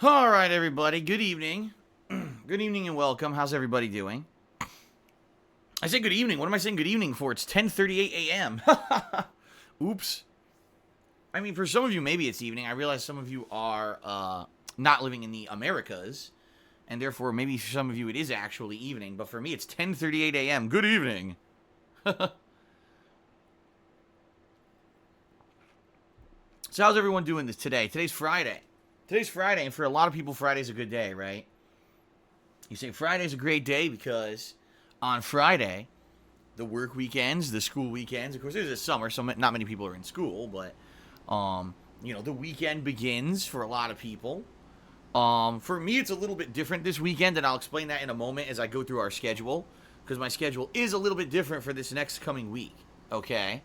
All right, everybody. Good evening. Good evening and welcome. How's everybody doing? I say good evening. What am I saying good evening for? It's 10:38 a.m. Oops. I mean, for some of you, maybe it's evening. I realize some of you are not living in the Americas, and therefore maybe for some of you it is actually evening. But for me, it's 10:38 a.m. Good evening. So how's everyone doing this today? Today's Friday. And for a lot of people, Friday's a good day, right? You say Friday's a great day because on Friday, the work weekends, the school weekends, of course, there's a summer, so not many people are in school, but, the weekend begins for a lot of people. For me, it's a little bit different this weekend, and I'll explain that in a moment as I go through our schedule, because my schedule is a little bit different for this next coming week, okay?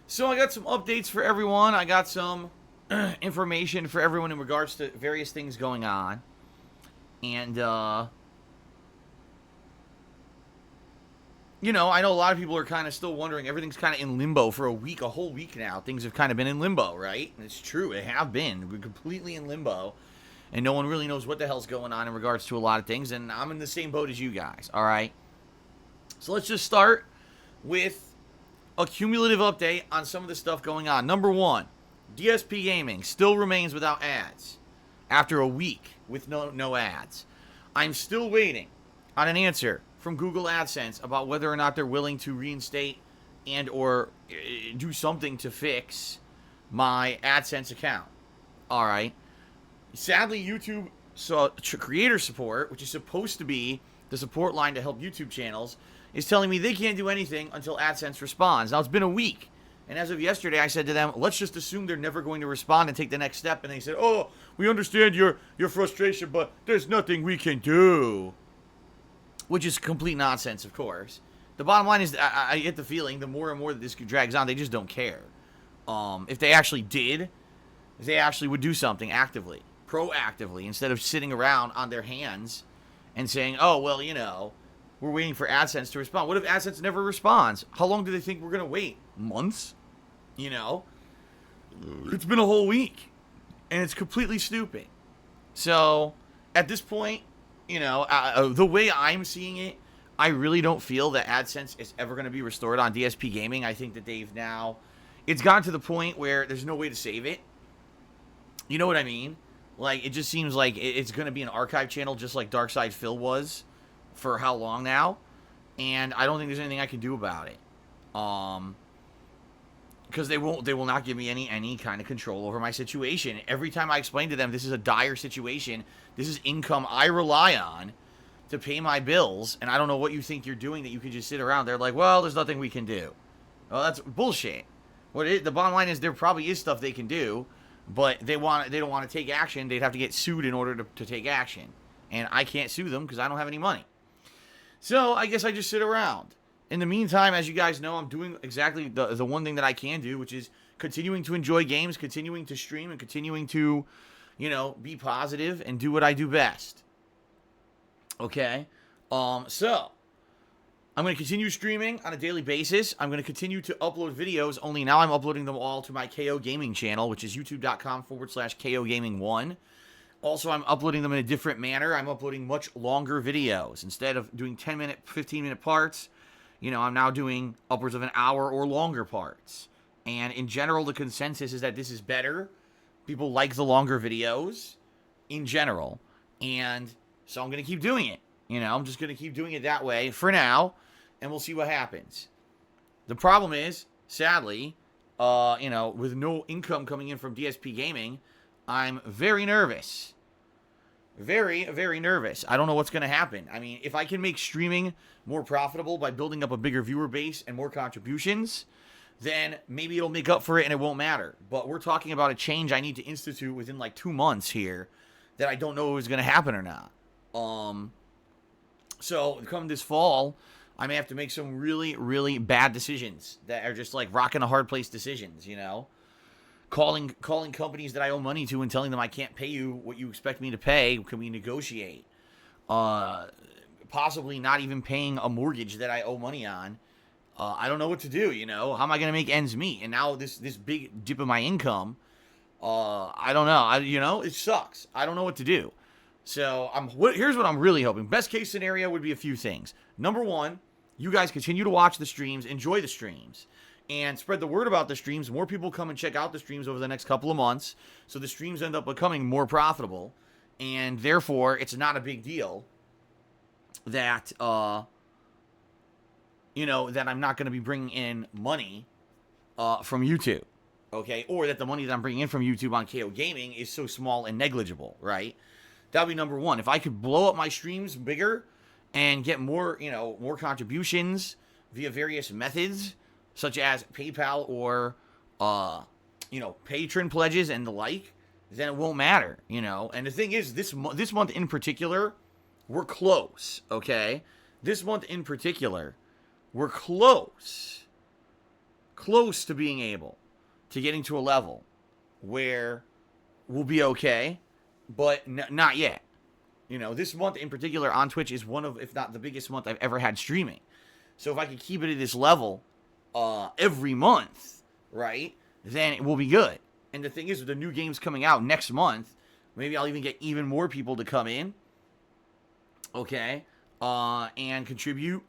So I got some updates for everyone. I got some information for everyone in regards to various things going on. And, I know a lot of people are kind of still wondering. Everything's kind of in limbo for a whole week now. Things have kind of been in limbo, right? And it's true. They have been. We're completely in limbo. And no one really knows what the hell's going on in regards to a lot of things. And I'm in the same boat as you guys, all right? So let's just start with a cumulative update on some of the stuff going on. Number one, DSP Gaming still remains without ads after a week with no ads. I'm still waiting on an answer from Google AdSense about whether or not they're willing to reinstate and or do something to fix my AdSense account. All right. Sadly, YouTube creator support, which is supposed to be the support line to help YouTube channels, is telling me they can't do anything until AdSense responds. Now, it's been a week. And as of yesterday, I said to them, let's just assume they're never going to respond and take the next step. And they said, oh, we understand your frustration, but there's nothing we can do. Which is complete nonsense, of course. The bottom line is, I get the feeling, the more and more that this drags on, they just don't care. If they actually would do something actively, proactively, instead of sitting around on their hands and saying, oh, well, we're waiting for AdSense to respond. What if AdSense never responds? How long do they think we're going to wait? Months? It's been a whole week. And it's completely stupid. So, at this point, the way I'm seeing it, I really don't feel that AdSense is ever going to be restored on DSP Gaming. I think that it's gotten to the point where there's no way to save it. You know what I mean? Like, it just seems like it's going to be an archive channel just like Darkside Phil was for how long now, and I don't think there's anything I can do about it, because they will not give me any kind of control over my situation. Every time I explain to them this is a dire situation, this is income I rely on to pay my bills, and I don't know what you think you're doing that you can just sit around. They're like, well, there's nothing we can do. Well, that's bullshit. The bottom line is there probably is stuff they can do, but they don't want to take action. They'd have to get sued in order to take action, and I can't sue them because I don't have any money. So, I guess I just sit around. In the meantime, as you guys know, I'm doing exactly the one thing that I can do, which is continuing to enjoy games, continuing to stream, and continuing to, be positive and do what I do best. Okay? So, I'm going to continue streaming on a daily basis. I'm going to continue to upload videos, only now I'm uploading them all to my KO Gaming channel, which is youtube.com/KO Gaming1. Also, I'm uploading them in a different manner. I'm uploading much longer videos. Instead of doing 10-minute, 15-minute parts, I'm now doing upwards of an hour or longer parts. And in general, the consensus is that this is better. People like the longer videos in general. And so I'm going to keep doing it. I'm just going to keep doing it that way for now, and we'll see what happens. The problem is, sadly, with no income coming in from DSP Gaming, I'm very nervous. Very, very nervous. I don't know what's going to happen. I mean, if I can make streaming more profitable by building up a bigger viewer base and more contributions, then maybe it'll make up for it and it won't matter. But we're talking about a change I need to institute within like 2 months here that I don't know is going to happen or not. So come this fall, I may have to make some really, really bad decisions that are just like rocking a hard place decisions, Calling companies that I owe money to and telling them I can't pay you what you expect me to pay. Can we negotiate? Possibly not even paying a mortgage that I owe money on. I don't know what to do, How am I going to make ends meet? And now this big dip in my income I don't know. It sucks. I don't know what to do. So here's what I'm really hoping. Best case scenario would be a few things. Number one, you guys continue to watch the streams, enjoy the streams, and spread the word about the streams. More people come and check out the streams over the next couple of months, so the streams end up becoming more profitable, and therefore it's not a big deal that that I'm not going to be bringing in money from YouTube, okay, or that the money that I'm bringing in from YouTube on KO Gaming is so small and negligible, right? That would be number one. If I could blow up my streams bigger and get more, more contributions via various methods, such as PayPal or, patron pledges and the like, then it won't matter, And the thing is, this month in particular, we're close, okay? This month in particular, we're close to being able to getting to a level where we'll be okay, but not yet. This month in particular on Twitch is one of, if not the biggest month I've ever had streaming. So if I can keep it at this level every month, right, then it will be good. And the thing is, with the new games coming out next month, maybe I'll even get even more people to come in, okay, and contribute,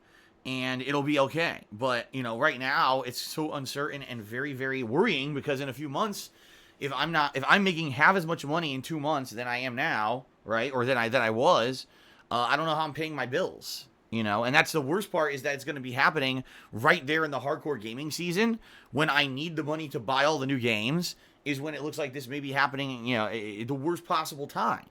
and it'll be okay. But, right now, it's so uncertain and very, very worrying, because in a few months, if I'm making half as much money in 2 months than I am now, right, or than I was, I don't know how I'm paying my bills, and that's the worst part, is that it's going to be happening right there in the hardcore gaming season, when I need the money to buy all the new games, is when it looks like this may be happening, the worst possible time.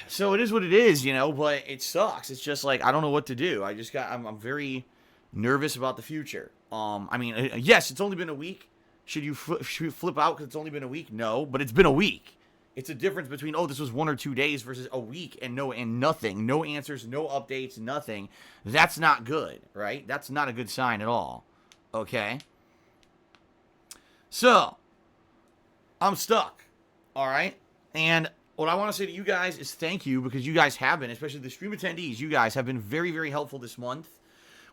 So it is what it is, but it sucks. It's just like, I don't know what to do. I'm very nervous about the future. Yes, it's only been a week. Should you flip out because it's only been a week? No, but it's been a week. It's a difference between, this was 1 or 2 days versus a week and nothing. No answers, no updates, nothing. That's not good, right? That's not a good sign at all. Okay? So, I'm stuck. All right? And what I want to say to you guys is thank you, because you guys have been, especially the stream attendees, you guys have been very, very helpful this month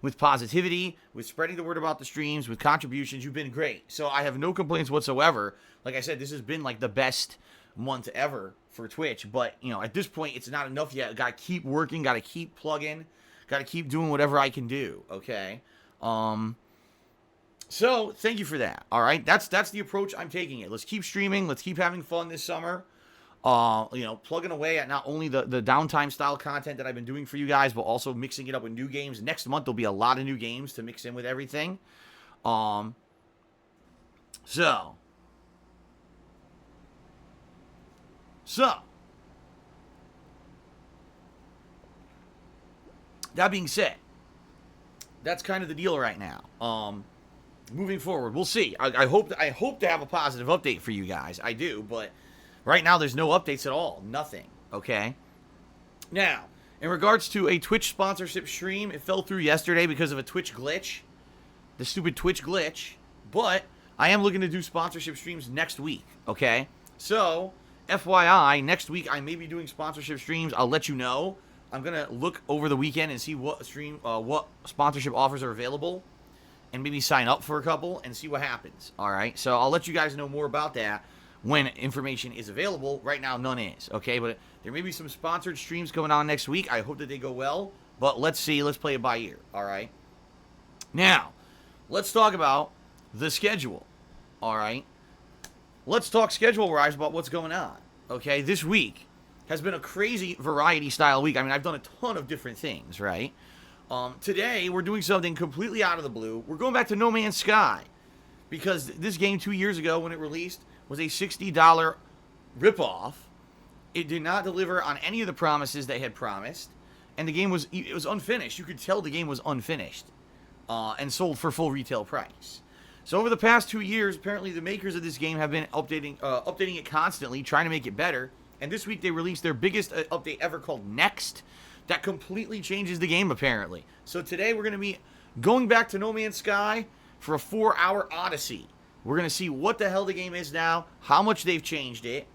with positivity, with spreading the word about the streams, with contributions. You've been great. So I have no complaints whatsoever. Like I said, this has been like the best month ever for Twitch. But, at this point, it's not enough yet. Got to keep working, got to keep plugging, got to keep doing whatever I can do, okay? So thank you for that, all right? That's the approach I'm taking it. Let's keep streaming. Let's keep having fun this summer. Plugging away at not only the downtime style content that I've been doing for you guys, but also mixing it up with new games. Next month, there'll be a lot of new games to mix in with everything. So, that being said, that's kind of the deal right now. Moving forward, we'll see. I hope to have a positive update for you guys. I do, but right now there's no updates at all. Nothing. Okay? Now, in regards to a Twitch sponsorship stream, it fell through yesterday because of a Twitch glitch. The stupid Twitch glitch. But I am looking to do sponsorship streams next week. Okay? So, FYI, next week I may be doing sponsorship streams. I'll let you know. I'm going to look over the weekend and see what sponsorship offers are available, and maybe sign up for a couple and see what happens. All right? So I'll let you guys know more about that when information is available. Right now, none is. Okay? But there may be some sponsored streams going on next week. I hope that they go well. But let's see. Let's play it by ear. All right? Now, let's talk about the schedule. All right? Let's talk schedule-wise about what's going on. Okay? This week has been a crazy variety-style week. I mean, I've done a ton of different things, right? Today, we're doing something completely out of the blue. We're going back to No Man's Sky, because this game 2 years ago, when it released, was a $60 ripoff. It did not deliver on any of the promises they had promised, and the game was unfinished. You could tell the game was unfinished, and sold for full retail price. So over the past 2 years, apparently the makers of this game have been updating it constantly, trying to make it better. And this week they released their biggest update ever, called Next, that completely changes the game, apparently. So today we're going to be going back to No Man's Sky for a 4-hour odyssey. We're going to see what the hell the game is now, how much they've changed it,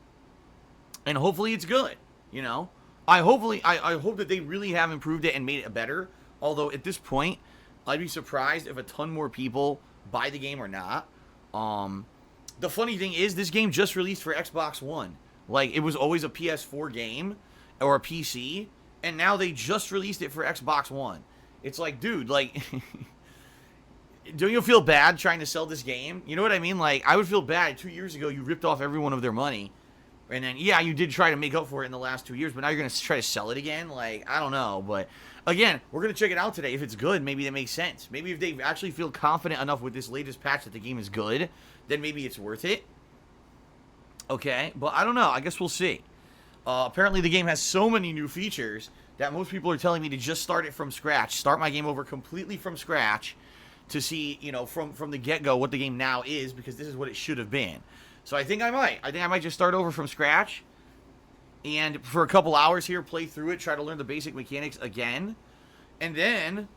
and hopefully it's good, I hope that they really have improved it and made it better. Although at this point, I'd be surprised if a ton more people buy the game or not. The funny thing is, this game just released for Xbox One. Like, it was always a PS4 game or a PC, and now they just released it for Xbox One. It's like, dude, like, don't you feel bad trying to sell this game? You know what I mean? Like, I would feel bad. 2 years ago, you ripped off everyone of their money. And then, yeah, you did try to make up for it in the last 2 years, but now you're going to try to sell it again? Like, I don't know. But, again, we're going to check it out today. If it's good, maybe that makes sense. Maybe if they actually feel confident enough with this latest patch that the game is good, then maybe it's worth it. Okay, but I don't know. I guess we'll see. Apparently, the game has so many new features that most people are telling me to just start it from scratch. Start my game over completely from scratch to see, you know, from the get-go what the game now is, because this is what it should have been. So I think I might. I think I might just start over from scratch and for a couple hours here, play through it, try to learn the basic mechanics again. And then,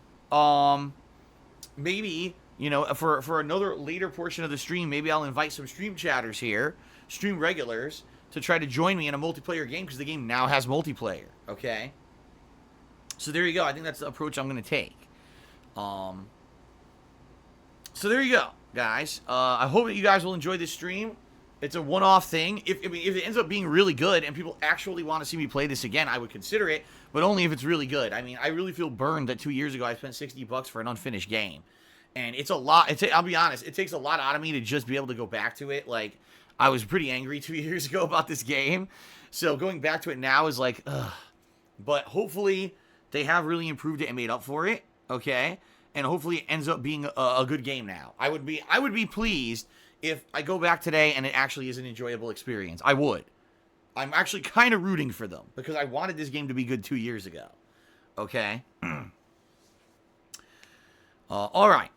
maybe, you know, for another later portion of the stream, maybe I'll invite some stream chatters here, stream regulars, to try to join me in a multiplayer game, because the game now has multiplayer, okay? So there you go. I think that's the approach I'm going to take. So there you go, guys. I hope that you guys will enjoy this stream. It's a one-off thing. If it ends up being really good and people actually want to see me play this again, I would consider it, but only if it's really good. I mean, I really feel burned that 2 years ago I spent $60 for an unfinished game. And it's a lot. I'll be honest, it takes a lot out of me to just be able to go back to it. Like, I was pretty angry 2 years ago about this game. So going back to it now is like, ugh. But hopefully they have really improved it and made up for it, okay? And hopefully it ends up being a good game now. I would be pleased if I go back today and it actually is an enjoyable experience. I would. I'm actually kind of rooting for them because I wanted this game to be good 2 years ago. Okay? All right.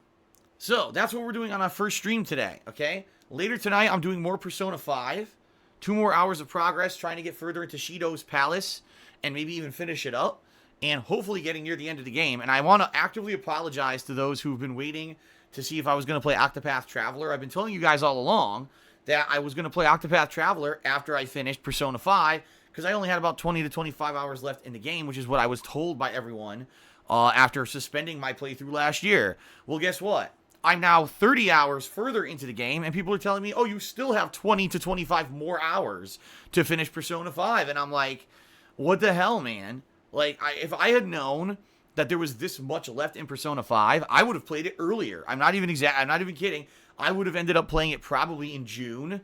So that's what we're doing on our first stream today, okay? Later tonight, I'm doing more Persona 5. 2 more hours of progress, trying to get further into Shido's Palace and maybe even finish it up. And hopefully getting near the end of the game. And I want to actively apologize to those who've been waiting to see if I was going to play Octopath Traveler. I've been telling you guys all along that I was going to play Octopath Traveler after I finished Persona 5, because I only had about 20 to 25 hours left in the game, which is what I was told by everyone after suspending my playthrough last year. Well, guess what? I'm now 30 hours further into the game, and people are telling me, oh, you still have 20 to 25 more hours to finish Persona 5. And I'm like, what the hell, man? Like, if I had known that there was this much left in Persona 5, I would have played it earlier. I'm not even kidding. I would have ended up playing it probably in June,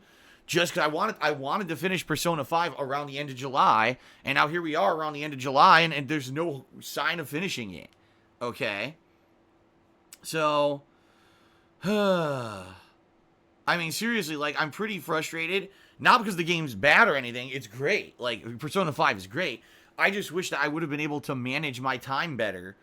just because I wanted to finish Persona 5 around the end of July, and now here we are around the end of July, and there's no sign of finishing it. Okay? So, I mean, seriously, like, I'm pretty frustrated. Not because the game's bad or anything. It's great. Like, Persona 5 is great. I just wish that I would have been able to manage my time better,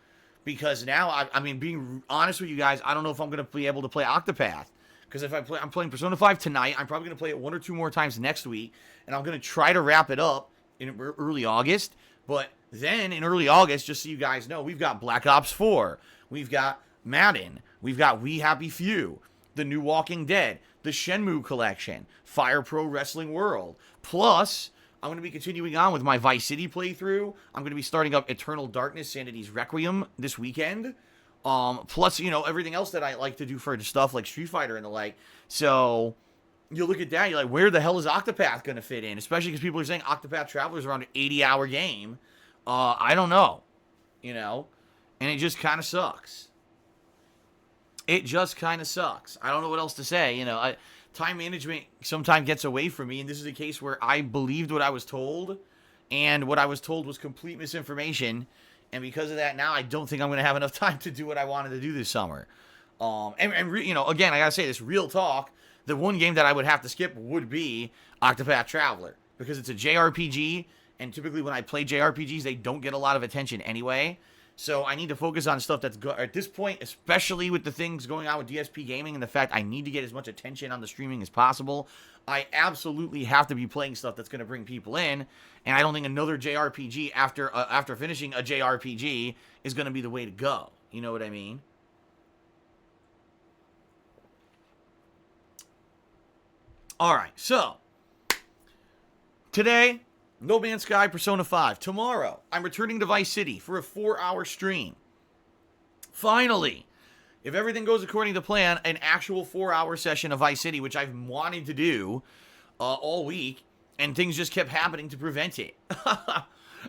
because now, I mean, being honest with you guys, I don't know if I'm going to be able to play Octopath, because if I'm playing Persona 5 tonight, I'm probably going to play it 1 or 2 more times next week, and I'm going to try to wrap it up in early August, but then in early August, just so you guys know, we've got Black Ops 4, we've got Madden, we've got We Happy Few, the new Walking Dead, the Shenmue Collection, Fire Pro Wrestling World, plus I'm going to be continuing on with my Vice City playthrough. I'm going to be starting up Eternal Darkness, Sanity's Requiem this weekend. Plus, you know, everything else that I like to do for stuff like Street Fighter and the like. So, you look at that, you're like, where the hell is Octopath going to fit in? Especially because people are saying Octopath Traveler is around an 80-hour game. I don't know. You know? And it just kind of sucks. It just kind of sucks. I don't know what else to say. You know, time management sometimes gets away from me, and this is a case where I believed what I was told, and what I was told was complete misinformation, and because of that, now I don't think I'm going to have enough time to do what I wanted to do this summer. You know, again, I got to say this, real talk, the one game that I would have to skip would be Octopath Traveler, because it's a JRPG, and typically when I play JRPGs, they don't get a lot of attention anyway. So I need to focus on stuff that's good at this point, especially with the things going on with DSP Gaming and the fact I need to get as much attention on the streaming as possible. I absolutely have to be playing stuff that's going to bring people in, and I don't think another JRPG after finishing a JRPG is going to be the way to go. You know what I mean? All right, so today, No Man's Sky, Persona 5. Tomorrow, I'm returning to Vice City for a 4-hour stream. Finally, if everything goes according to plan, an actual 4-hour session of Vice City, which I've wanted to do all week, and things just kept happening to prevent it.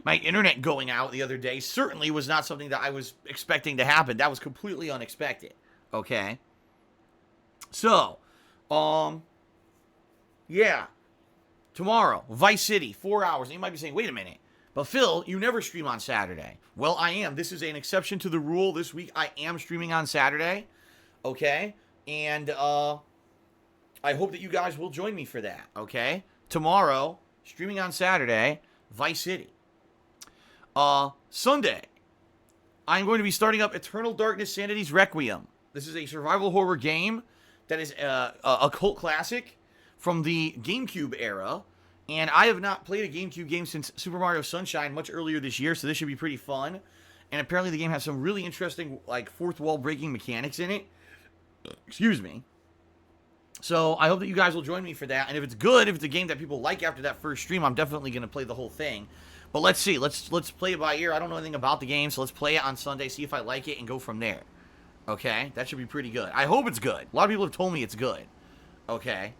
My internet going out the other day certainly was not something that I was expecting to happen. That was completely unexpected. Okay? So, yeah. Tomorrow, Vice City, 4 hours. And you might be saying, wait a minute. But Phil, you never stream on Saturday. Well, I am. This is an exception to the rule. This week, I am streaming on Saturday. Okay? And, I hope that you guys will join me for that. Okay? Tomorrow, streaming on Saturday, Vice City. Sunday, I'm going to be starting up Eternal Darkness Sanity's Requiem. This is a survival horror game that is a cult classic from the GameCube era. And I have not played a GameCube game since Super Mario Sunshine much earlier this year, so this should be pretty fun. And apparently the game has some really interesting, like, fourth wall breaking mechanics in it. Excuse me. So I hope that you guys will join me for that. And if it's good, if it's a game that people like after that first stream, I'm definitely going to play the whole thing. But let's see. Let's play it by ear. I don't know anything about the game, so let's play it on Sunday, see if I like it, and go from there. Okay? That should be pretty good. I hope it's good. A lot of people have told me it's good. Okay?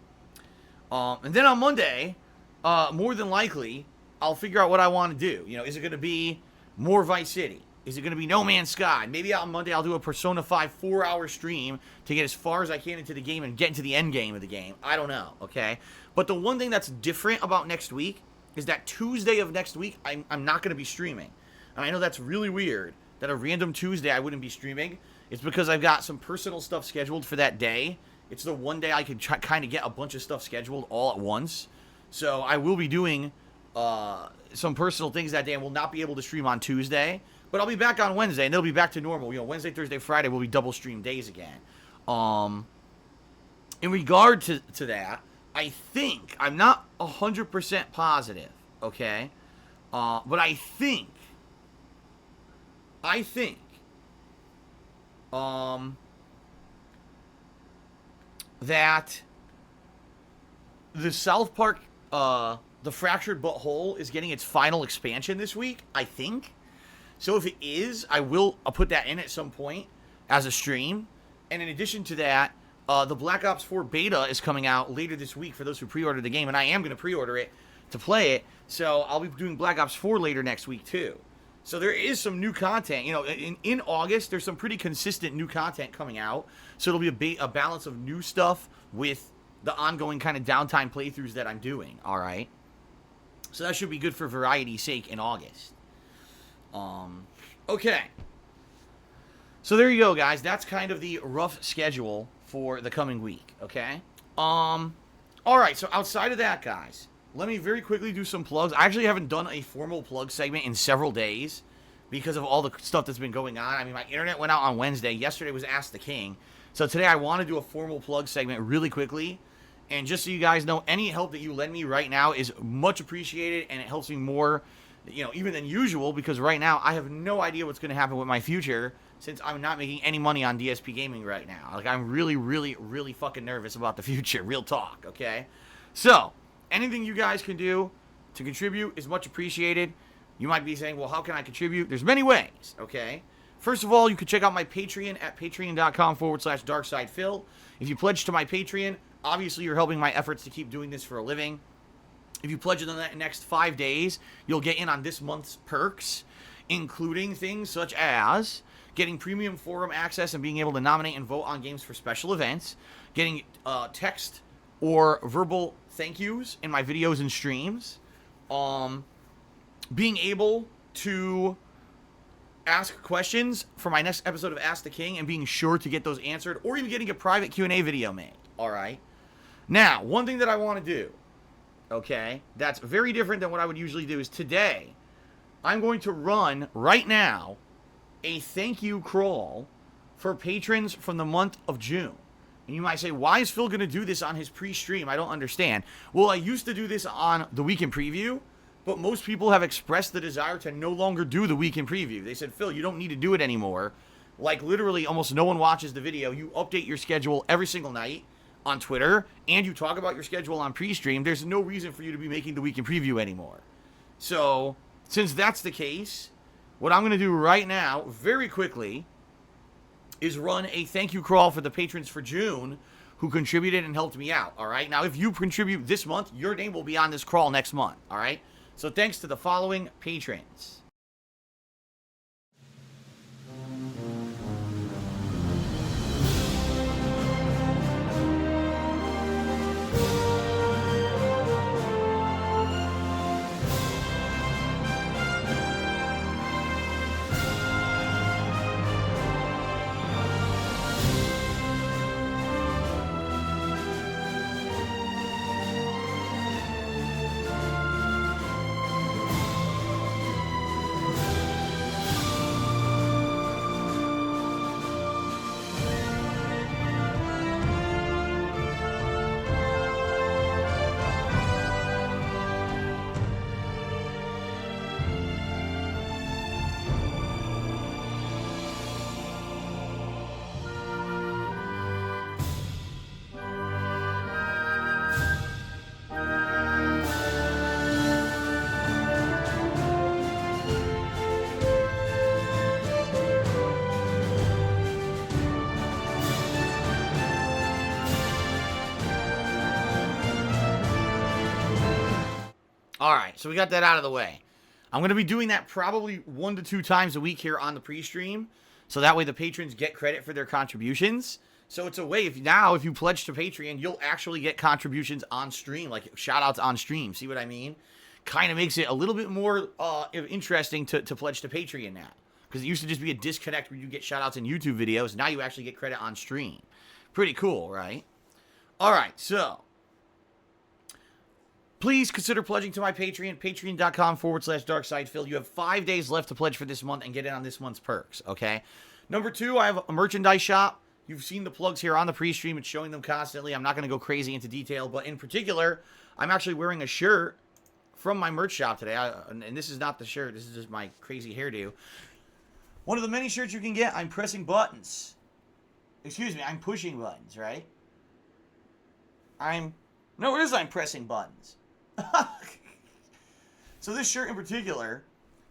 And then on Monday, more than likely, I'll figure out what I want to do. You know, is it going to be more Vice City? Is it going to be No Man's Sky? Maybe on Monday I'll do a Persona 5 4-hour stream to get as far as I can into the game and get into the end game of the game. I don't know, okay? But the one thing that's different about next week is that Tuesday of next week, I'm not going to be streaming. And I know that's really weird, that a random Tuesday I wouldn't be streaming. It's because I've got some personal stuff scheduled for that day. It's the one day I can kind of get a bunch of stuff scheduled all at once. So I will be doing some personal things that day and will not be able to stream on Tuesday. But I'll be back on Wednesday, and it'll be back to normal. You know, Wednesday, Thursday, Friday will be double stream days again. In regard to that, I think, I'm not 100% positive, okay? But I think, that the South Park, the Fractured But Whole is getting its final expansion this week, I think. So if it is, I will put that in at some point as a stream. And in addition to that, the Black Ops 4 beta is coming out later this week for those who pre-ordered the game. And I am going to pre-order it to play it. So I'll be doing Black Ops 4 later next week too. So there is some new content. You know, in August, there's some pretty consistent new content coming out. So it'll be a balance of new stuff with the ongoing kind of downtime playthroughs that I'm doing. All right. So that should be good for variety's sake in August. Okay. So there you go, guys. That's kind of the rough schedule for the coming week, okay? All right, so outside of that, guys, let me very quickly do some plugs. I actually haven't done a formal plug segment in several days because of all the stuff that's been going on. I mean, my internet went out on Wednesday. Yesterday was Ask the King. So today I want to do a formal plug segment really quickly. And just so you guys know, any help that you lend me right now is much appreciated, and it helps me more, you know, even than usual, because right now I have no idea what's going to happen with my future since I'm not making any money on DSP Gaming right now. Like, I'm really, really, really fucking nervous about the future. Real talk, okay? So, anything you guys can do to contribute is much appreciated. You might be saying, well, how can I contribute? There's many ways, okay? First of all, you can check out my Patreon at patreon.com/darksidephil. If you pledge to my Patreon, obviously you're helping my efforts to keep doing this for a living. If you pledge in the next 5 days, you'll get in on this month's perks, including things such as getting premium forum access and being able to nominate and vote on games for special events, getting text or verbal thank yous in my videos and streams, being able to ask questions for my next episode of Ask the King and being sure to get those answered, or even getting a private Q&A video made, all right? Now, one thing that I want to do, okay, that's very different than what I would usually do, is today I'm going to run right now a thank you crawl for patrons from the month of June. And you might say, why is Phil going to do this on his pre-stream? I don't understand. Well, I used to do this on the Week in Preview, but most people have expressed the desire to no longer do the Week in Preview. They said, Phil, you don't need to do it anymore. Like, literally, almost no one watches the video. You update your schedule every single night on Twitter, and you talk about your schedule on pre-stream. There's no reason for you to be making the Week in Preview anymore. So, since that's the case, what I'm going to do right now, very quickly, is run a thank you crawl for the patrons for June who contributed and helped me out, all right? Now, if you contribute this month, your name will be on this crawl next month, all right? So thanks to the following patrons. All right, so we got that out of the way. I'm going to be doing that probably 1 to 2 times a week here on the pre-stream, so that way the patrons get credit for their contributions. So it's a way, if you pledge to Patreon, you'll actually get contributions on stream, like shout-outs on stream. See what I mean? Kind of makes it a little bit more interesting to pledge to Patreon now. Because it used to just be a disconnect where you get shout-outs in YouTube videos. Now you actually get credit on stream. Pretty cool, right? All right, so please consider pledging to my Patreon, patreon.com/darksidephil. You have 5 days left to pledge for this month and get in on this month's perks, okay? Number 2, I have a merchandise shop. You've seen the plugs here on the pre-stream and showing them constantly. I'm not going to go crazy into detail, but in particular, I'm actually wearing a shirt from my merch shop today. And this is not the shirt. This is just my crazy hairdo. One of the many shirts you can get, I'm pressing buttons. Excuse me, I'm pushing buttons, right? I'm pressing buttons. So this shirt in particular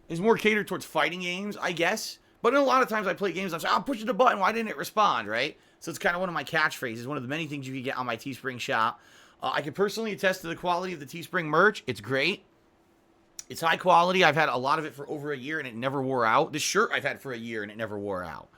is more catered towards fighting games, I guess. But a lot of times I play games, I'm saying, I'm pushing the button, why didn't it respond, right? So it's kind of one of my catchphrases, one of the many things you can get on my Teespring shop. I can personally attest to the quality of the Teespring merch. It's great. It's high quality. I've had a lot of it for over a year and it never wore out. This shirt I've had for a year and it never wore out.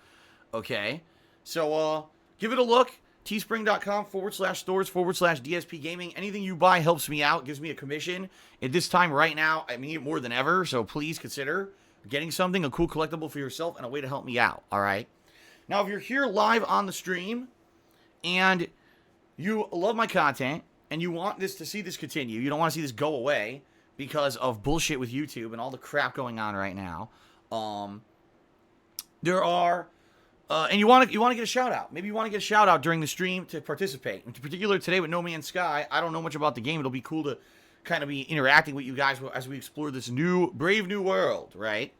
Okay? So, give it a look. Teespring.com/stores/DSP Gaming. Anything you buy helps me out, gives me a commission. At this time, right now, I need it more than ever, so please consider getting something, a cool collectible for yourself, and a way to help me out, all right? Now, if you're here live on the stream, and you love my content, and you want to see this continue, you don't want to see this go away because of bullshit with YouTube and all the crap going on right now, there are... and you want to get a shout out. Maybe you want to get a shout out during the stream to participate. In particular, today with No Man's Sky, I don't know much about the game. It'll be cool to kind of be interacting with you guys as we explore this brave new world, right?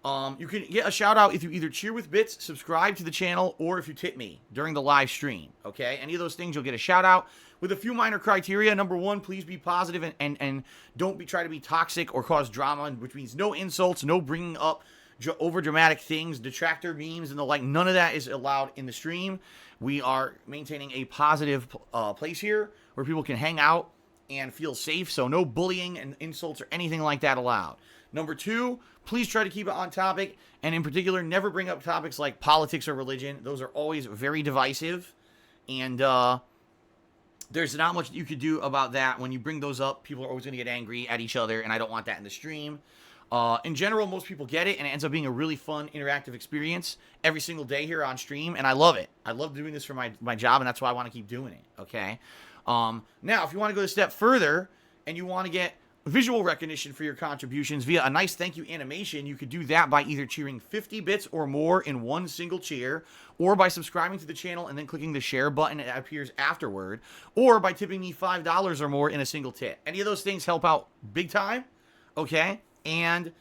You can get a shout out if you either cheer with bits, subscribe to the channel, or if you tip me during the live stream, okay? Any of those things, you'll get a shout out with a few minor criteria. Number 1, please be positive and don't try to be toxic or cause drama, which means no insults, no bringing up over dramatic things, detractor memes, and the like. None of that is allowed in the stream. We are maintaining a positive place here where people can hang out and feel safe, so no bullying and insults or anything like that allowed. Number 2, please try to keep it on topic, and in particular, never bring up topics like politics or religion. Those are always very divisive, and there's not much that you could do about that. When you bring those up, people are always going to get angry at each other, and I don't want that in the stream. In general, most people get it, and it ends up being a really fun, interactive experience every single day here on stream, and I love it. I love doing this for my job, and that's why I want to keep doing it, okay? Now, if you want to go a step further, and you want to get visual recognition for your contributions via a nice thank you animation, you could do that by either cheering 50 bits or more in one single cheer, or by subscribing to the channel and then clicking the share button that appears afterward, or by tipping me $5 or more in a single tip. Any of those things help out big time, okay? And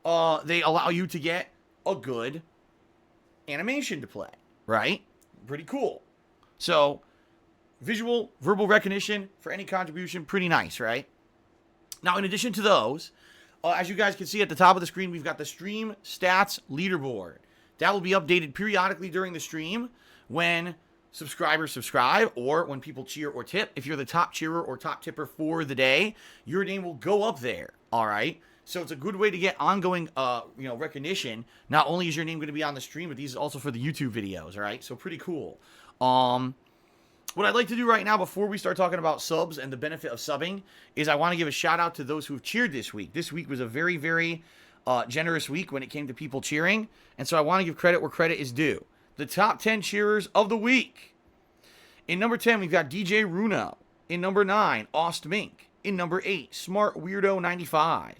they allow you to get a good animation to play, right? Pretty cool. So, verbal recognition for any contribution, pretty nice, right? Now, in addition to those, as you guys can see at the top of the screen, we've got the Stream Stats Leaderboard. That will be updated periodically during the stream when subscribers subscribe or when people cheer or tip. If you're the top cheerer or top tipper for the day, your name will go up there. All right. So it's a good way to get ongoing, recognition. Not only is your name going to be on the stream, but these are also for the YouTube videos. All right. So pretty cool. What I'd like to do right now before we start talking about subs and the benefit of subbing is I want to give a shout out to those who have cheered this week. This week was a very, very generous week when it came to people cheering. And so I want to give credit where credit is due. The top 10 cheerers of the week. In number 10, we've got DJ Runo. In number 9, Aust Mink. In number 8, Smart Weirdo 95.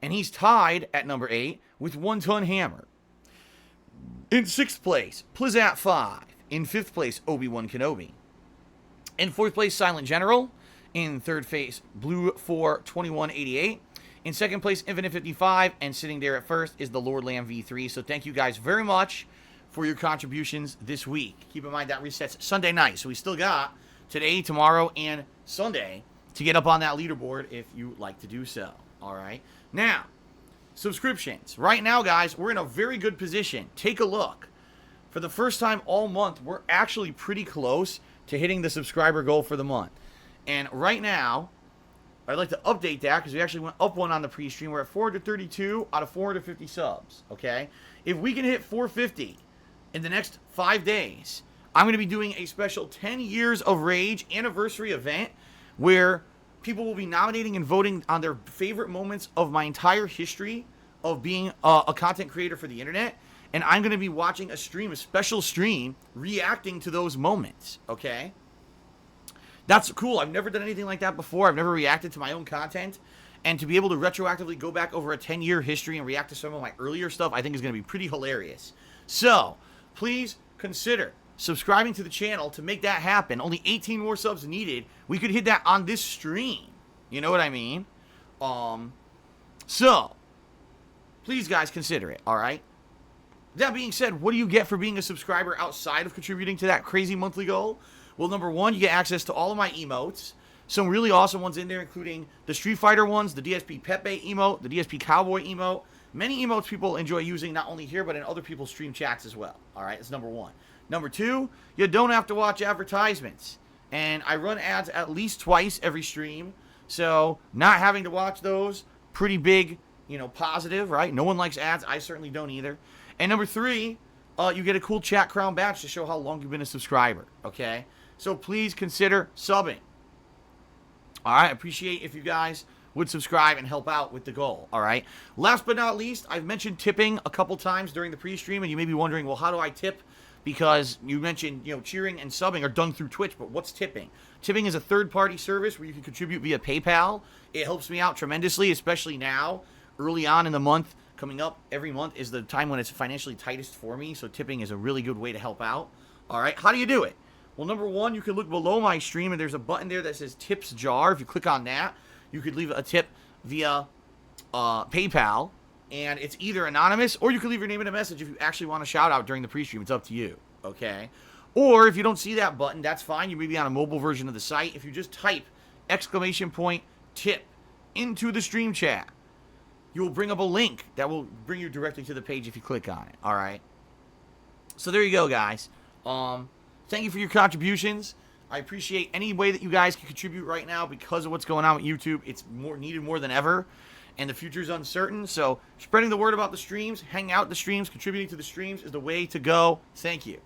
And he's tied at number 8 with One Ton Hammer. In 6th place, Plizzat 5. In 5th place, Obi-Wan Kenobi. In 4th place, Silent General. In 3rd place, Blue 4 2188. In 2nd place, Infinite 55. And sitting there at 1st is the Lord Lamb V3. So thank you guys very much for your contributions this week. Keep in mind that resets Sunday night. So we still got today, tomorrow, and Sunday to get up on that leaderboard if you like to do so. All right. Now, subscriptions. Right now, guys, we're in a very good position. Take a look. For the first time all month, we're actually pretty close to hitting the subscriber goal for the month. And right now, I'd like to update that because we actually went up one on the pre-stream. We're at 432 out of 450 subs, okay? If we can hit 450 in the next 5 days, I'm going to be doing a special 10 Years of Rage anniversary event where people will be nominating and voting on their favorite moments of my entire history of being a content creator for the internet. And I'm going to be watching a stream, a special stream, reacting to those moments, okay? That's cool. I've never done anything like that before. I've never reacted to my own content. And to be able to retroactively go back over a 10-year history and react to some of my earlier stuff, I think is going to be pretty hilarious. So, please consider subscribing to the channel to make that happen. Only 18 more subs needed. We could hit that on this stream. You know what I mean? So, please, guys, consider it, all right? That being said, what do you get for being a subscriber outside of contributing to that crazy monthly goal? Well, number one, you get access to all of my emotes. Some really awesome ones in there, including the Street Fighter ones, the DSP Pepe emote, the DSP Cowboy emote. Many emotes people enjoy using not only here, but in other people's stream chats as well. All right, that's number one. Number two, you don't have to watch advertisements. And I run ads at least twice every stream. So not having to watch those, pretty big, positive, right? No one likes ads. I certainly don't either. And number three, you get a cool chat crown badge to show how long you've been a subscriber, okay? So please consider subbing. All right, I appreciate if you guys would subscribe and help out with the goal, all right? Last but not least, I've mentioned tipping a couple times during the pre-stream, and you may be wondering, well, how do I tip? Because you mentioned, cheering and subbing are done through Twitch, but what's tipping? Tipping is a third-party service where you can contribute via PayPal. It helps me out tremendously, especially now, early on in the month. Coming up every month is the time when it's financially tightest for me, so tipping is a really good way to help out. All right, how do you do it? Well, number one, you can look below my stream, and there's a button there that says Tips Jar. If you click on that, you could leave a tip via PayPal, and it's either anonymous, or you could leave your name in a message if you actually want a shout-out during the pre-stream. It's up to you, okay? Or if you don't see that button, that's fine. You may be on a mobile version of the site. If you just type !tip into the stream chat, you will bring up a link that will bring you directly to the page if you click on it, all right? So there you go, guys. Thank you for your contributions. I appreciate any way that you guys can contribute right now because of what's going on with YouTube. It's needed more than ever, and the future is uncertain. So spreading the word about the streams, hanging out the streams, contributing to the streams is the way to go. Thank you.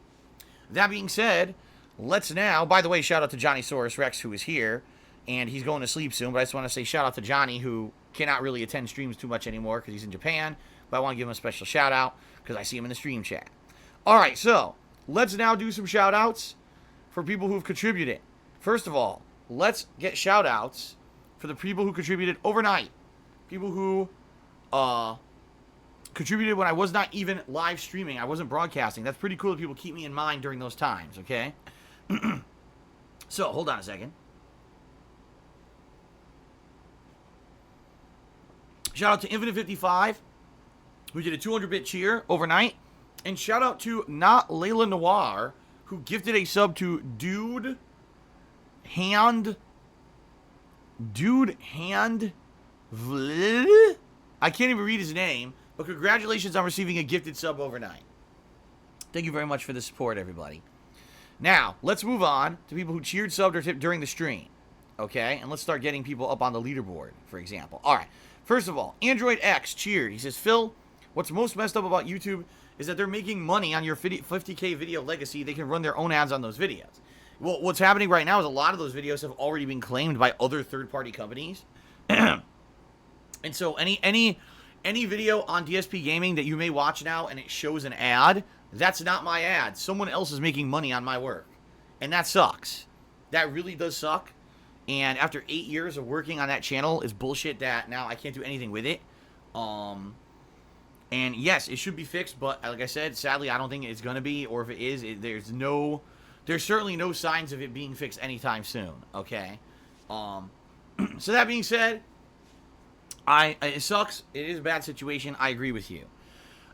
That being said, let's now, by the way, shout out to Johnny Saurus Rex, who is here, and he's going to sleep soon, but I just want to say shout out to Johnny, who cannot really attend streams too much anymore because he's in Japan, but I want to give him a special shout out because I see him in the stream chat. All right, so let's now do some shout outs for people who've contributed. First of all, let's get shout outs for the people who contributed overnight. People who contributed when I was not even live streaming. I wasn't broadcasting. That's pretty cool that people keep me in mind during those times, okay? So, hold on a second. Shout out to Infinite 55, who did a 200-bit cheer overnight. And shout out to Not Layla Noir, who gifted a sub to Dude Hand. I can't even read his name, but congratulations on receiving a gifted sub overnight. Thank you very much for the support, everybody. Now, let's move on to people who cheered, subbed, or tipped during the stream. Okay? And let's start getting people up on the leaderboard, for example. All right. First of all, Android X cheered. He says, Phil, what's most messed up about YouTube is that they're making money on your 50K video legacy. They can run their own ads on those videos. Well, what's happening right now is a lot of those videos have already been claimed by other third-party companies. And so any video on DSP Gaming that you may watch now and it shows an ad, that's not my ad. Someone else is making money on my work. And that sucks. That really does suck. And after 8 years of working on that channel, it's bullshit that now I can't do anything with it. And yes, it should be fixed, but like I said, sadly, I don't think it's going to be. Or if it is, there's certainly no signs of it being fixed anytime soon. Okay? So that being said, it sucks. It is a bad situation. I agree with you.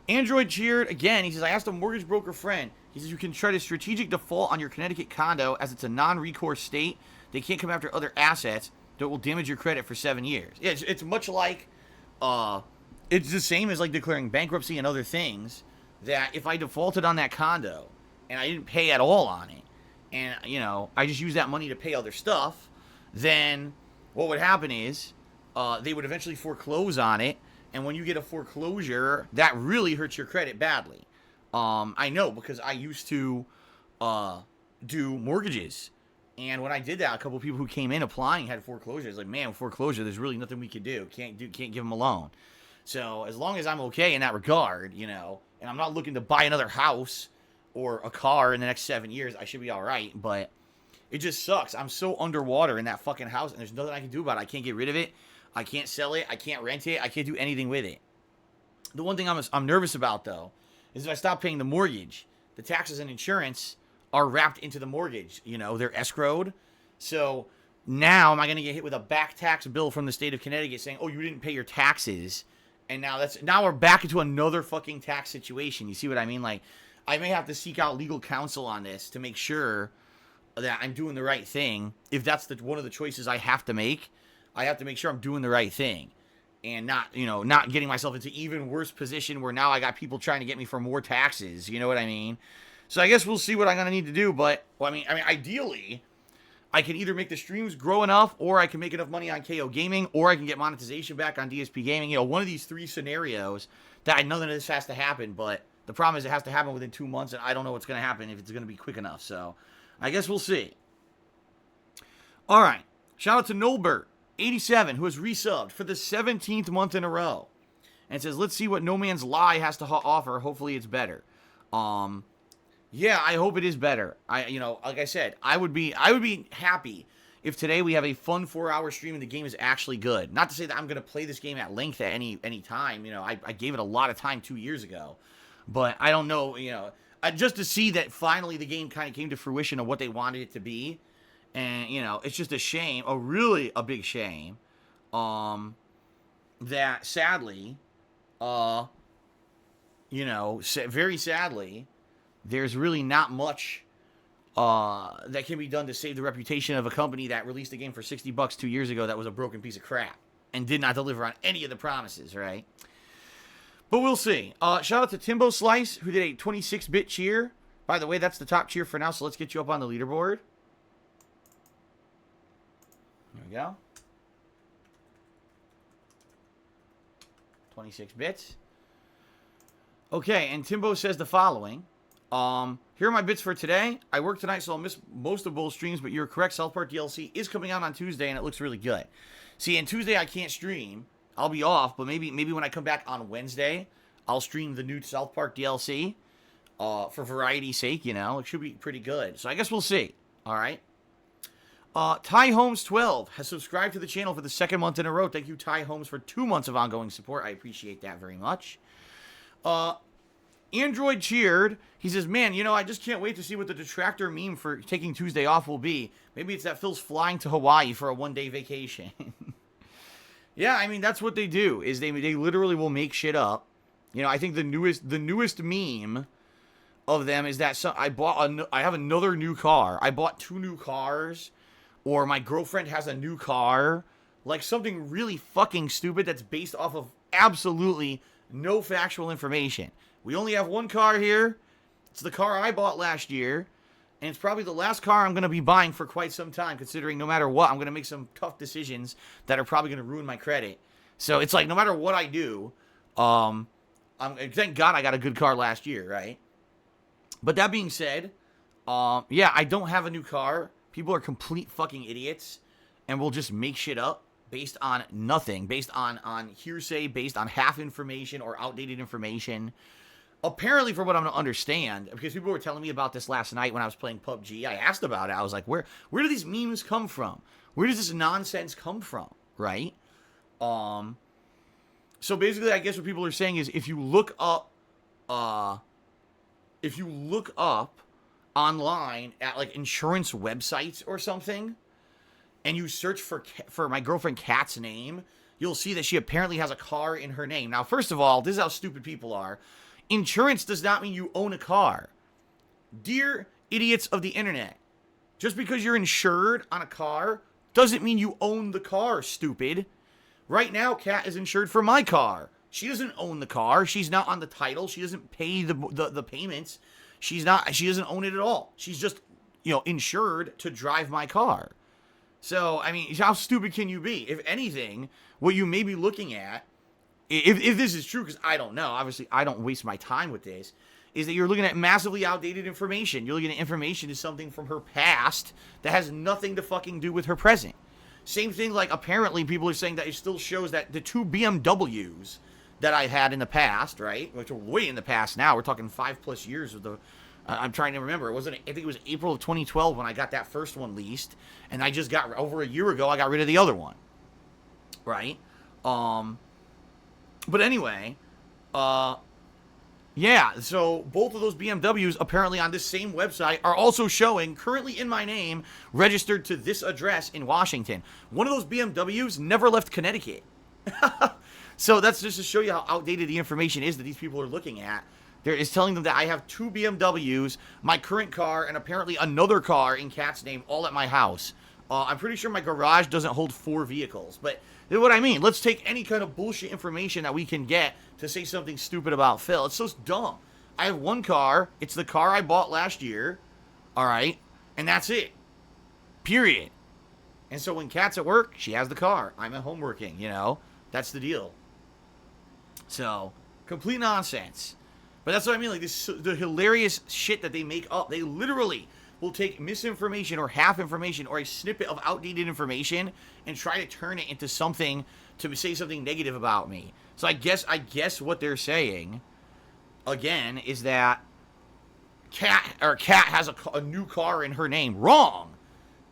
Android cheered again. He says, I asked a mortgage broker friend. He says, you can try to strategic default on your Connecticut condo as it's a non-recourse state. They can't come after other assets that will damage your credit for 7 years. Yeah, it's much like, it's the same as like declaring bankruptcy and other things, that if I defaulted on that condo and I didn't pay at all on it, and, you know, I just used that money to pay other stuff, then what would happen is they would eventually foreclose on it. And when you get a foreclosure, that really hurts your credit badly. I know, because I used to do mortgages. And when I did that, a couple of people who came in applying had foreclosure. It's like, man, foreclosure, there's really nothing we could do. Can't give them a loan. So as long as I'm okay in that regard, you know, and I'm not looking to buy another house or a car in the next 7 years, I should be all right. But it just sucks. I'm so underwater in that fucking house, and there's nothing I can do about it. I can't get rid of it. I can't sell it. I can't rent it. I can't do anything with it. The one thing I'm nervous about, though, is if I stop paying the mortgage, the taxes and insurance are wrapped into the mortgage. You know, they're escrowed. So now am I going to get hit with a back tax bill from the state of Connecticut saying, oh, you didn't pay your taxes. And now we're back into another fucking tax situation. You see what I mean? Like, I may have to seek out legal counsel on this to make sure that I'm doing the right thing. If that's one of the choices I have to make, I have to make sure I'm doing the right thing and not getting myself into even worse position where now I got people trying to get me for more taxes. You know what I mean? So I guess we'll see what I'm going to need to do. But, well, I mean, ideally, I can either make the streams grow enough, or I can make enough money on KO Gaming, or I can get monetization back on DSP Gaming. You know, one of these three scenarios that none of this has to happen. But the problem is it has to happen within 2 months, and I don't know what's going to happen if it's going to be quick enough. So I guess we'll see. All right. Shout out to Nolbert, 87, who has resubbed for the 17th month in a row. And says, let's see what No Man's Lie has to offer. Hopefully it's better. Yeah, I hope it is better. Like I said, I would be happy if today we have a fun 4-hour stream and the game is actually good. Not to say that I'm going to play this game at length at any time. You know, I gave it a lot of time 2 years ago. But I don't know, you know, just to see that finally the game kind of came to fruition of what they wanted it to be. And, you know, it's just a shame, really a big shame, that sadly, very sadly, there's really not much that can be done to save the reputation of a company that released a game for $60 2 years ago that was a broken piece of crap and did not deliver on any of the promises, right? But we'll see. Shout out to Timbo Slice, who did a 26-bit cheer. By the way, that's the top cheer for now, so let's get you up on the leaderboard. There we go. 26 bits. Okay, and Timbo says the following. Here are my bits for today. I work tonight, so I'll miss most of both streams, but you're correct. South Park DLC is coming out on Tuesday, and it looks really good. See, and Tuesday I can't stream. I'll be off, but maybe when I come back on Wednesday, I'll stream the new South Park DLC for variety's sake, you know. It should be pretty good. So I guess we'll see. All right. Ty Holmes 12 has subscribed to the channel for the second month in a row. Thank you, Ty Holmes, for 2 months of ongoing support. I appreciate that very much. Android cheered. He says, man, you know, I just can't wait to see what the detractor meme for taking Tuesday off will be. Maybe it's that Phil's flying to Hawaii for a one-day vacation. Yeah, I mean, that's what they do, is they literally will make shit up. You know, I think the newest meme of them is that I have another new car. I bought 2 new cars, or my girlfriend has a new car. Like something really fucking stupid that's based off of absolutely no factual information. We only have one car here, It's the car I bought last year, and it's probably the last car I'm going to be buying for quite some time, considering no matter what, I'm going to make some tough decisions that are probably going to ruin my credit. So it's like, no matter what I do, thank God I got a good car last year, right? But that being said, yeah, I don't have a new car. People are complete fucking idiots and will just make shit up based on nothing, based on hearsay, based on half information or outdated information. Apparently, from what I'm going to understand, because people were telling me about this last night when I was playing PUBG, I asked about it. I was like, where do these memes come from? Where does this nonsense come from, right? So basically, I guess what people are saying is if you look up online at like insurance websites or something, and you search for my girlfriend Kat's name, you'll see that she apparently has a car in her name. Now, first of all, this is how stupid people are. Insurance does not mean you own a car. Dear idiots of the internet, just because you're insured on a car doesn't mean you own the car, stupid. Right now, Kat is insured for my car. She doesn't own the car. She's not on the title. She doesn't pay the payments. She doesn't own it at all. She's just, insured to drive my car. So, I mean, how stupid can you be? If anything, what you may be looking at, if this is true, because I don't know, obviously I don't waste my time with this, is that you're looking at massively outdated information. You're looking at information as something from her past that has nothing to fucking do with her present. Same thing, like, apparently people are saying that it still shows that the 2 BMWs that I had in the past, right, which are way in the past now, we're talking 5+ years of the, I'm trying to remember, I think it was April of 2012 when I got that first one leased, and I just got, over a year ago, I got rid of the other one, right, but anyway, yeah, so both of those BMWs apparently on this same website are also showing, currently in my name, registered to this address in Washington. One of those BMWs never left Connecticut. So that's just to show you how outdated the information is that these people are looking at. There is telling them that I have 2 BMWs, my current car, and apparently another car in Kat's name, all at my house. I'm pretty sure my garage doesn't hold 4 vehicles, but what I mean, let's take any kind of bullshit information that we can get to say something stupid about Phil. It's so dumb. I have one car. It's the car I bought last year. All right. And that's it. Period. And so when Kat's at work, she has the car. I'm at home working, That's the deal. So, complete nonsense. But that's what I mean. Like, the hilarious shit that they make up. They literally will take misinformation or half information or a snippet of outdated information and try to turn it into something to say something negative about me. So I guess what they're saying, again, is that Kat has a new car in her name. Wrong.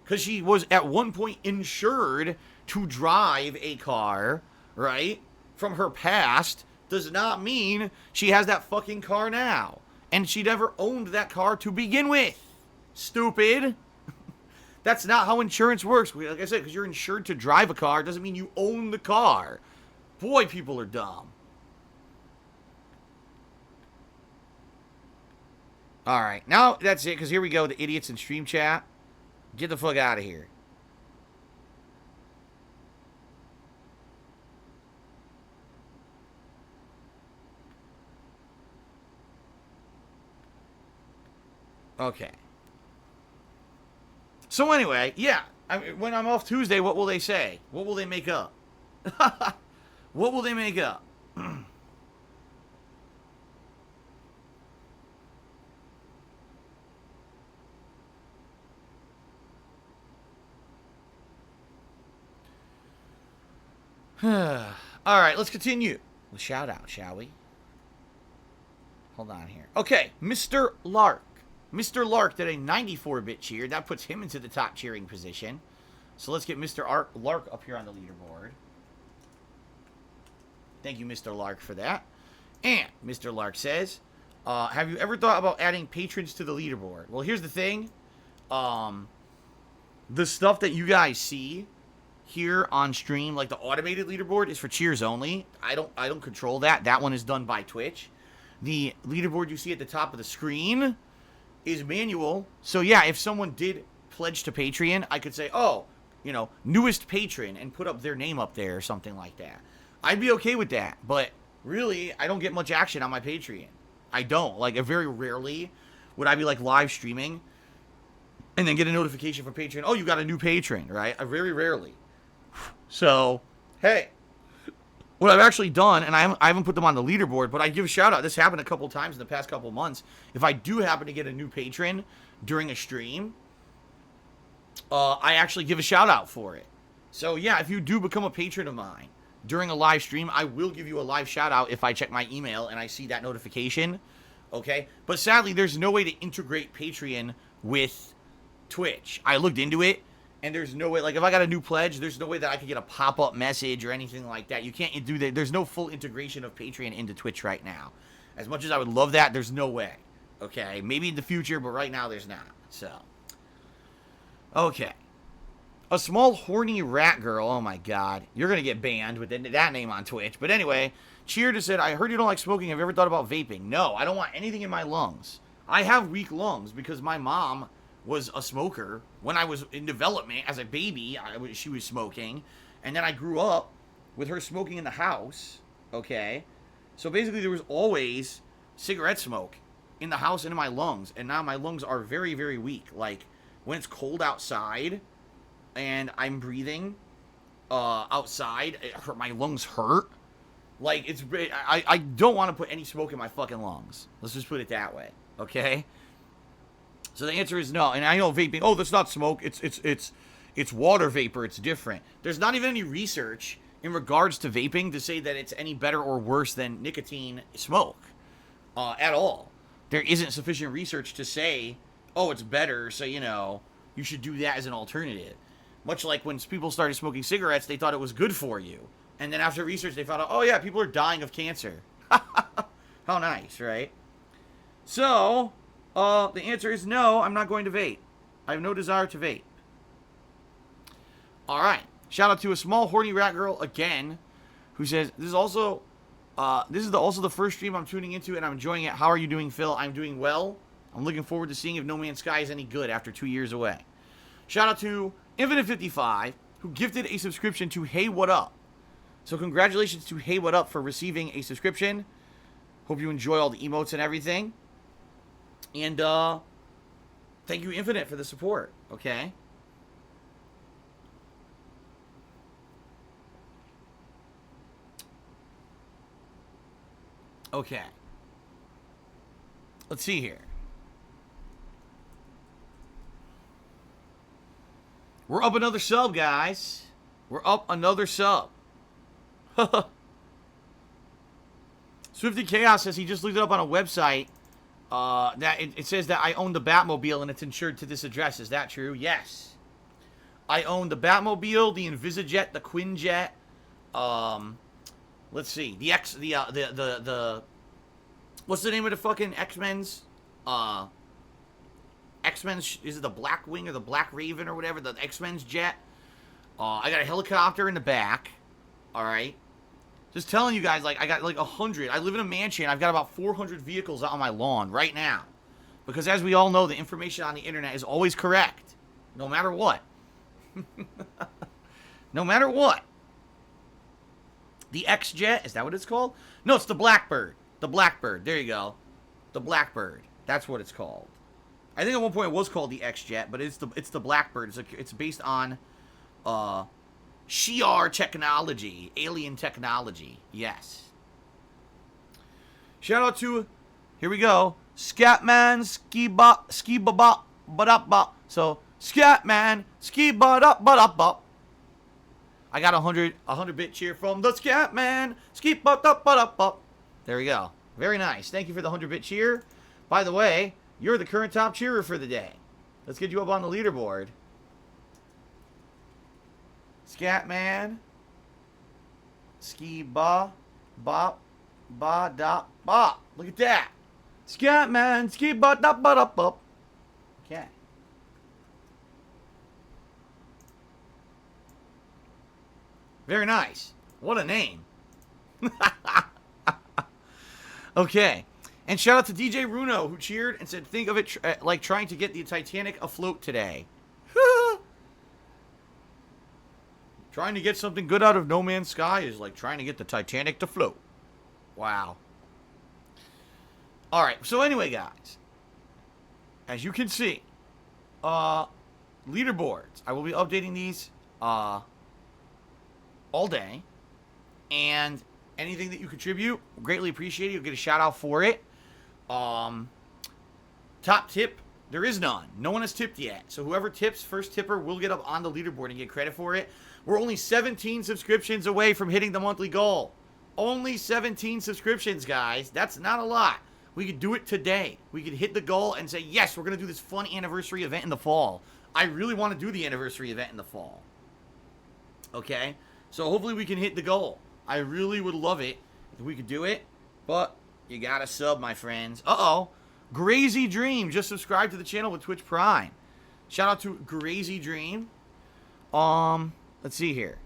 Because she was at one point insured to drive a car, right, from her past, does not mean she has that fucking car now. And she never owned that car to begin with. Stupid. That's not how insurance works. Like I said, because you're insured to drive a car doesn't mean you own the car. Boy, people are dumb. Alright, now that's it, because here we go, the idiots in stream chat. Get the fuck out of here. Okay. So anyway, yeah, when I'm off Tuesday, what will they say? What will they make up? What will they make up? All right, let's continue with shout out, shall we? Hold on here. Okay, Mr. Lark. Mr. Lark did a 94-bit cheer. That puts him into the top cheering position. So let's get Mr. Lark up here on the leaderboard. Thank you, Mr. Lark, for that. And Mr. Lark says, have you ever thought about adding patrons to the leaderboard? Well, here's the thing. The stuff that you guys see here on stream, like the automated leaderboard, is for cheers only. I don't control that. That one is done by Twitch. The leaderboard you see at the top of the screen is manual. So yeah, if someone did pledge to Patreon, I could say, oh, newest patron, and put up their name up there or something like that. I'd be okay with that. But really, I don't get much action on my Patreon. I don't. Like, very rarely. would I be like live streaming and then get a notification from Patreon, oh, you got a new patron, right? I very rarely. So, hey, what I've actually done, and I haven't put them on the leaderboard, but I give a shout out. This happened a couple times in the past couple months. If I do happen to get a new patron during a stream, I actually give a shout out for it. So yeah, if you do become a patron of mine during a live stream, I will give you a live shout out if I check my email and I see that notification. Okay? But sadly, there's no way to integrate Patreon with Twitch. I looked into it, and there's no way, like, if I got a new pledge, there's no way that I could get a pop-up message or anything like that. You can't do that. There's no full integration of Patreon into Twitch right now. As much as I would love that, there's no way. Okay? Maybe in the future, but right now there's not. So, okay. A small horny rat girl. Oh my god. You're going to get banned with that name on Twitch. But anyway, Cheer just said, I heard you don't like smoking. Have you ever thought about vaping? No, I don't want anything in my lungs. I have weak lungs because my mom was a smoker. When I was in development as a baby, she was smoking. And then I grew up with her smoking in the house. Okay? So basically there was always cigarette smoke in the house and in my lungs. And now my lungs are very, very weak. Like, when it's cold outside and I'm breathing outside, my lungs hurt. Like, I don't want to put any smoke in my fucking lungs. Let's just put it that way, okay? So the answer is no. And I know vaping, oh, that's not smoke. It's water vapor. It's different. There's not even any research in regards to vaping to say that it's any better or worse than nicotine smoke at all. There isn't sufficient research to say, oh, it's better, so, you know, you should do that as an alternative. Much like when people started smoking cigarettes, they thought it was good for you. And then after research, they found out, oh yeah, people are dying of cancer. How nice, right? So, the answer is no, I'm not going to vape. I have no desire to vape. Alright. Shout out to a small horny rat girl again, who says, this is also the first stream I'm tuning into and I'm enjoying it. How are you doing, Phil? I'm doing well. I'm looking forward to seeing if No Man's Sky is any good after 2 years away. Shout out to Infinite55, who gifted a subscription to Hey What Up. So congratulations to Hey What Up for receiving a subscription. Hope you enjoy all the emotes and everything. And thank you, Infinite, for the support. Okay. Okay. Let's see here. We're up another sub, guys. We're up another sub. Swifty Chaos says he just looked it up on a website. That it says that I own the Batmobile and it's insured to this address. Is that true? Yes. I own the Batmobile, the Invisijet, the Quinjet. Let's see. The what's the name of the fucking X-Men's? X-Men's, is it the Black Wing or the Black Raven or whatever? The X-Men's jet. I got a helicopter in the back. Alright. Just telling you guys, like, I got like 100. I live in a mansion. I've got about 400 vehicles out on my lawn right now. Because as we all know, the information on the internet is always correct. No matter what. No matter what. The X-Jet, is that what it's called? No, it's the Blackbird. The Blackbird. There you go. The Blackbird. That's what it's called. I think at one point it was called the X-Jet, but it's the Blackbird. It's based on Shi'ar technology, alien technology. Yes. Shout out to, here we go, Scatman Ski Ba Ba. So Scatman Ski Ba Ba. I got 100-bit cheer from the Scatman Ski Ba Ba. There we go. Very nice. Thank you for the 100-bit cheer. By the way, you're the current top cheerer for the day. Let's get you up on the leaderboard. Scatman. Ski ba ba ba da ba. Look at that. Scatman ski ba da ba da ba. Okay. Very nice. What a name. Okay. And shout out to DJ Runo, who cheered and said, think of it like trying to get the Titanic afloat today. Trying to get something good out of No Man's Sky is like trying to get the Titanic to float. Wow. Alright, so anyway, guys. as you can see, leaderboards. I will be updating these all day. And anything that you contribute, greatly appreciated. You'll get a shout out for it. Top tip, there is none. No one has tipped yet. So whoever tips, first tipper, will get up on the leaderboard and get credit for it. We're only 17 subscriptions away from hitting the monthly goal. Only 17 subscriptions, guys. That's not a lot. We could do it today. We could hit the goal and say, yes, we're going to do this fun anniversary event in the fall. I really want to do the anniversary event in the fall. Okay? So hopefully we can hit the goal. I really would love it if we could do it. But you got to sub, my friends. Uh-oh. Grazy Dream just subscribed to the channel with Twitch Prime. Shout out to Grazy Dream. Let's see here.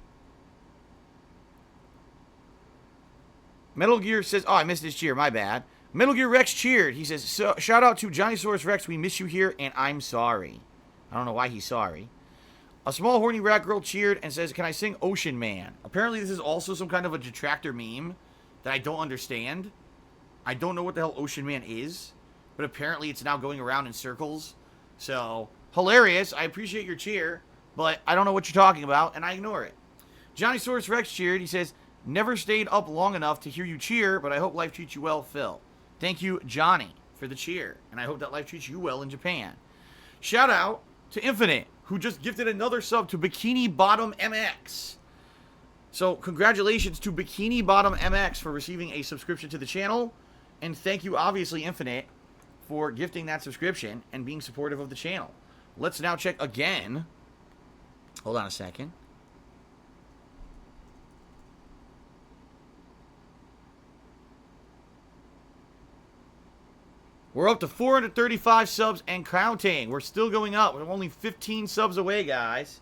Metal Gear says, oh, I missed his cheer, my bad. Metal Gear Rex cheered. He says, so, shout out to Johnny Source Rex, we miss you here, and I'm sorry. I don't know why he's sorry. A small horny rat girl cheered and says, can I sing Ocean Man? Apparently this is also some kind of a detractor meme that I don't understand. I don't know what the hell Ocean Man is, but apparently it's now going around in circles. So, hilarious. I appreciate your cheer, but I don't know what you're talking about, and I ignore it. Johnny Source Rex cheered. He says, never stayed up long enough to hear you cheer, but I hope life treats you well, Phil. Thank you, Johnny, for the cheer, and I hope that life treats you well in Japan. Shout out to Infinite, who just gifted another sub to Bikini Bottom MX. So, congratulations to Bikini Bottom MX for receiving a subscription to the channel, and thank you, obviously, Infinite, for gifting that subscription and being supportive of the channel. Let's now check again. Hold on a second. We're up to 435 subs and counting. We're still going up. We're only 15 subs away, guys.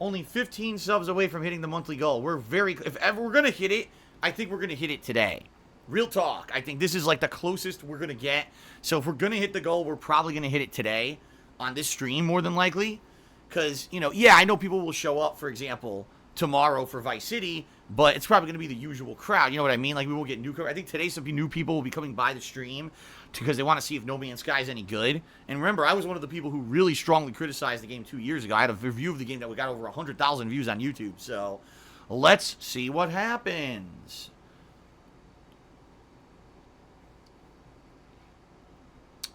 Only 15 subs away from hitting the monthly goal. We're very... If ever we're going to hit it, I think we're going to hit it today. Real talk. I think this is like the closest we're going to get. So if we're going to hit the goal, we're probably going to hit it today on this stream, more than likely. Because, you know, yeah, I know people will show up, for example, tomorrow for Vice City, but it's probably going to be the usual crowd. You know what I mean? Like, we will get new... I think today some new people will be coming by the stream because they want to see if No Man's Sky is any good. And remember, I was one of the people who really strongly criticized the game 2 years ago. I had a review of the game that we got over 100,000 views on YouTube. So, let's see what happens.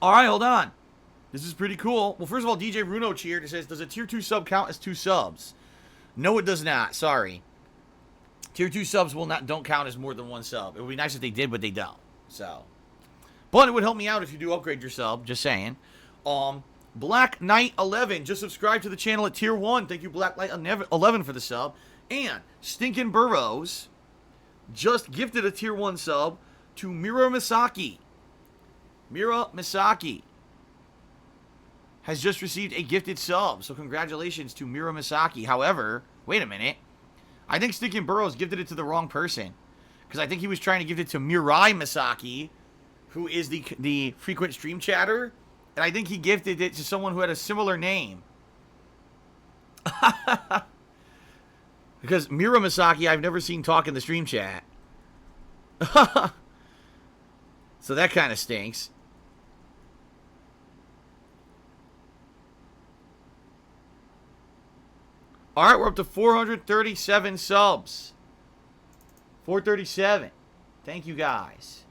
All right, hold on. This is pretty cool. Well, first of all, DJ Runo cheered. It says, does a tier 2 sub count as 2 subs? No, it does not. Sorry. Tier 2 subs don't count as more than 1 sub. It would be nice if they did, but they don't. So, but it would help me out if you do upgrade your sub. Just saying. Black Knight 11 just subscribed to the channel at tier 1. Thank you, Black Knight 11, for the sub. And Stinkin' Burrows just gifted a tier 1 sub to Mira Misaki. Mira Misaki has just received a gifted sub. So congratulations to Mira Misaki. However, wait a minute. I think Stinkin' Burrows gifted it to the wrong person. Because I think he was trying to give it to Mirai Misaki, who is the frequent stream chatter. And I think he gifted it to someone who had a similar name. Because Mira Misaki, I've never seen talk in the stream chat. So that kind of stinks. All right, we're up to 437 subs. 437. Thank you, guys.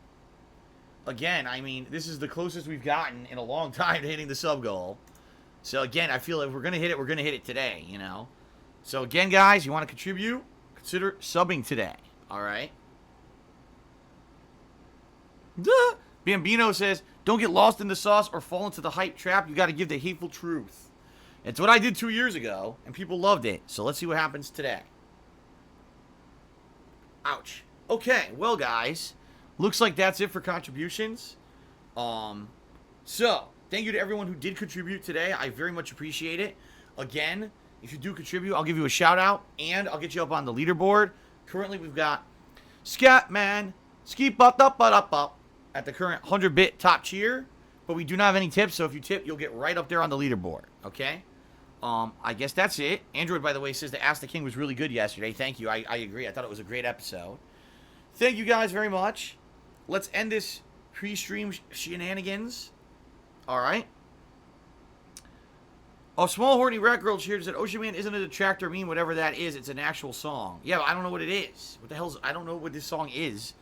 Again, I mean, this is the closest we've gotten in a long time to hitting the sub goal. So, again, I feel like if we're going to hit it, we're going to hit it today, you know. So, again, guys, you want to contribute? Consider subbing today. All right? Duh. Bambino says, don't get lost in the sauce or fall into the hype trap. You got to give the hateful truth. It's what I did 2 years ago, and people loved it. So let's see what happens today. Ouch. Okay, well, guys, looks like that's it for contributions. So, thank you to everyone who did contribute today. I very much appreciate it. Again, if you do contribute, I'll give you a shout-out, and I'll get you up on the leaderboard. Currently, we've got Scatman, Ski-Bup-Up-Up-Up at the current 100-bit top tier, but we do not have any tips, so if you tip, you'll get right up there on the leaderboard, okay? I guess that's it. Android, by the way, says the Ask the King was really good yesterday. Thank you. I agree. I thought it was a great episode. Thank you guys very much. Let's end this pre-stream shenanigans. All right. Oh, Small Horny Rat Girl cheered said, Ocean Man isn't a detractor meme, whatever that is. It's an actual song. Yeah, but I don't know what it is. What the hell's... I don't know what this song is.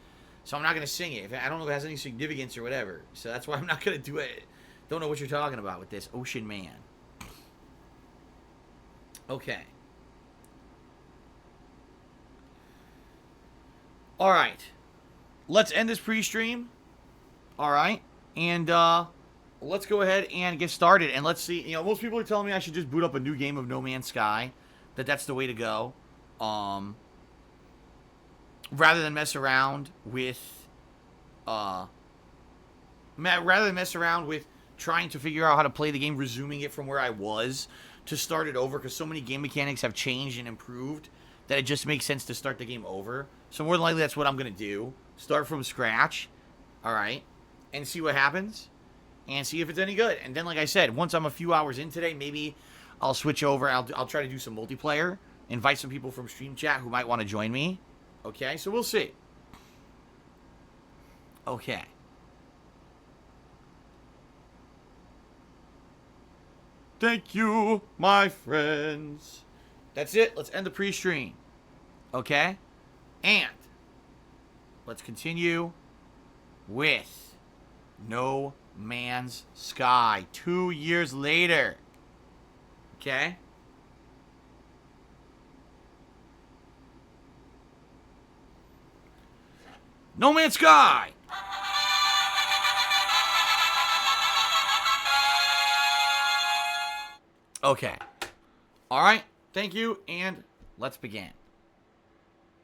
So I'm not going to sing it. I don't know if it has any significance or whatever. So that's why I'm not going to do it. Don't know what you're talking about with this. Ocean Man. Okay. Alright. Let's end this pre-stream. Alright. And, let's go ahead and get started. And let's see. You know, most people are telling me I should just boot up a new game of No Man's Sky. That's the way to go. Rather than mess around with, trying to figure out how to play the game, resuming it from where I was to start it over, because so many game mechanics have changed and improved that it just makes sense to start the game over. So more than likely that's what I'm going to do. Start from scratch, alright, and see what happens, and see if it's any good. And then, like I said, once I'm a few hours in today, maybe I'll switch over, I'll try to do some multiplayer, invite some people from Stream Chat who might want to join me. Okay, so we'll see. Okay. Thank you, my friends. That's it. Let's end the pre-stream. Okay? And let's continue with No Man's Sky 2 years later. Okay? No Man's Sky! Okay. Alright. Thank you, and let's begin.